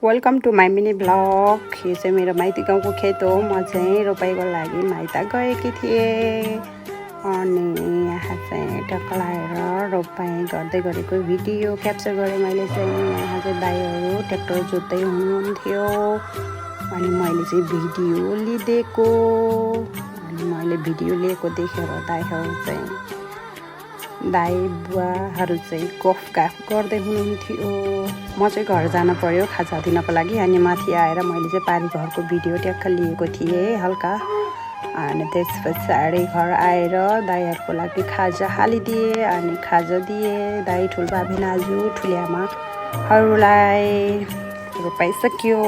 Welcome to my mini blog. यो चाहिँ मेरो माइती गाउँको खेत हो। म चाहिँ रोपाइको लागि माइत गएकी थिएँ अनि यहाँ चाहिँ टक्क लगाएर रोपाइ गर्दै गरेको भिडियो क्याप्चर गरेँ मैले चाहिँ। यहाँ चाहिँ दाइहरू ट्र्याक्टर जोत्दै हुनुहुन्थ्यो अनि मैले चाहिँ भिडियो लिदिएको अनि मैले भिडियो लिएको देखेर दाइहरू चाहिँ दाइ बुवाहरू चाहिँ गफ गर्दै हुनुहुन्थ्यो। म चाहिँ घर जान पर्यो खाजा दिनको लागि अनि माथि आएर मैले चाहिँ पारी घरको भिडियो ट्याक्क लिएको थिएँ हल्का। अनि त्यस पछाडि घर आएर दाइहरूको लागि खाजा हालिदिएँ अनि खाजा दिएँ। दाइ ठुल्बाबे नाजु ठुल्यामाहरूलाई रोपाइसक्यो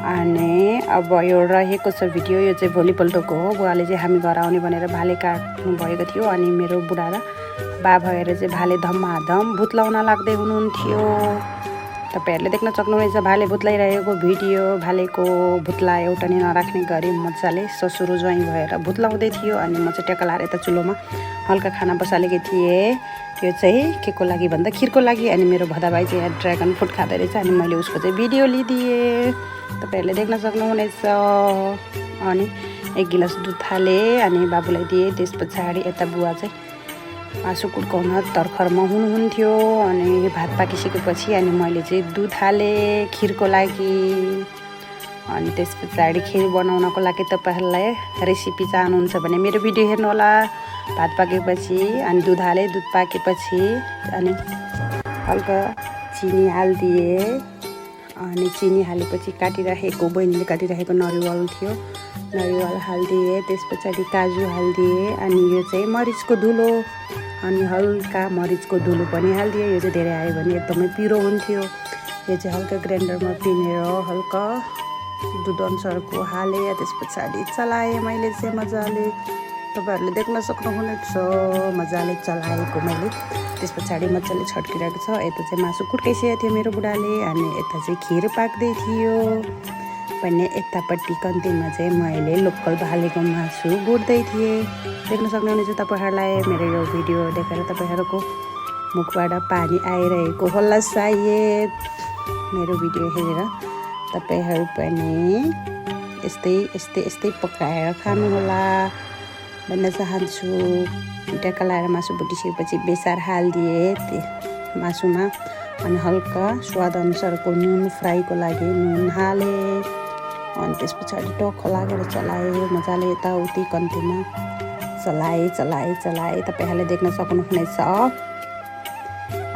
अनि अब यो रहेको छ भिडियो। यो चाहिँ भोलिपल्टको हो। बुवाले चाहिँ हामी घर आउने भनेर भाले काट्नु भएको थियो अनि मेरो बुढा र बा भएर चाहिँ भाले धम्माधम भुत्लाउन लाग्दै हुनुहुन्थ्यो। तपाईँहरूले देख्न सक्नुहुनेछ भाले भुत्लाइरहेको भिडियो। भालेको भुत्ला एउटा नि नराख्ने गरी मजाले ससुरो ज्वाइँ भएर भुत्लाउँदै थियो अनि म चाहिँ ट्याक्क लाएर यता चुलोमा हल्का खाना बसालेको थिएँ। यो चाहिँ के को लागि भन्दा खिरको लागि। अनि मेरो भदाभाइ चाहिँ यहाँ ड्र्यागन फ्रुट खाँदै रहेछ अनि मैले उसको चाहिँ भिडियो लिदिएँ। तपाईँहरूले देख्न सक्नुहुनेछ। अनि एक गिलास दुध हालेँ अनि बाबुलाई दिएँ। त्यस पछाडि यता बुवा चाहिँ मासु कुर्काउन तर्खरमा हुनुहुन्थ्यो अनि भात पाकिसकेपछि अनि मैले चाहिँ दुध हालेँ खिरको लागि। अनि त्यस पछाडि खिर बनाउनको लागि तपाईँहरूलाई रेसिपी चाहनुहुन्छ भने मेरो भिडियो हेर्नुहोला। भात पाकेपछि अनि दुध हालेँ। दुध पाकेपछि अनि हल्का चिनी हालिदिएँ अनि चिनी हालेपछि काटिराखेको बहिनीले काटिराखेको नरिवल थियो, नरिवल हालिदिएँ। त्यस पछाडि काजु हालिदिएँ अनि यो चाहिँ मरिचको धुलो अनि हल्का मरिचको धुलो पनि हालिदिएँ। यो चाहिँ धेरै आयो भने एकदमै पिरो हुन्थ्यो। यो चाहिँ हल्का ग्राइन्डरमा पिनेर हल्का दुध अनुसारको हालेँ। त्यस पछाडि चलाएँ मैले चाहिँ मजाले। तपाईँहरूले देख्न सक्नुहुनेछ मजाले चलाएको मैले। त्यस पछाडि मजाले छड्किरहेको छ। यता चाहिँ मासु कुर्काइसकेको थियो मेरो बुढाले अनि यता चाहिँ खिर पाक्दै थियो भने यतापट्टि कन्तीमा चाहिँ मैले लोकल भालेको मासु भुट्दै थिएँ। देख्न सक्नुहुनेछ तपाईँहरूलाई। मेरो यो भिडियो देखेर तपाईँहरूको मुखबाट पानी आइरहेको होला सायद। मेरो भिडियो हेरेर तपाईँहरू पनि यस्तै पकाएर खानुहोला भन्न चाहन्छु। ट्याक्क लाएर मासु भुटिसकेपछि बेसार हालिदिएँ त्यो मासुमा अनि हल्का स्वाद अनुसारको नुन फ्राईको लागि नुन हालेँ अनि त्यस पछाडि टक्क लागेर चलाएँ मजाले। यताउति कन्तीमा चलाएँ तपाईँहरूले देख्न सक्नुहुनेछ।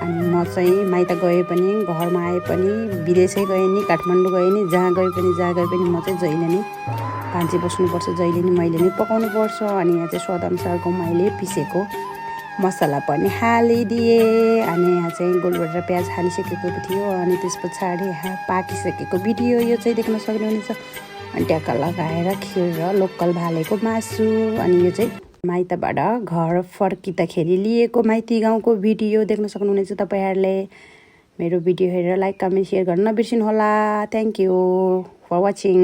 अनि म चाहिँ माइत गए पनि घरमा आए पनि विदेशै गएँ नि काठमाडौँ गएँ नि जहाँ गए पनि म चाहिँ जहिले नै भान्जी बस्नुपर्छ, जहिले नि मैले नै पकाउनुपर्छ। अनि यहाँ चाहिँ स्वाद अनुसारको मैले पिसेको मसला पनि हालिदिएँ अनि यहाँ चाहिँ गोलबेर प्याज हालिसकेको थियो अनि त्यस पछाडि यहाँ पाकिसकेको भिडियो यो चाहिँ देख्न सक्नुहुनेछ। अनि ट्याक्क लगाएर खिर र लोकल भालेको मासु अनि यो चाहिँ माइतबाट घर फर्किँदाखेरि लिएको माइती गाउँको भिडियो देख्न सक्नुहुनेछ तपाईँहरूले। मेरो भिडियो हेरेर लाइक कमेन्ट सेयर गर्न नबिर्सिनुहोला। Thank you for watching.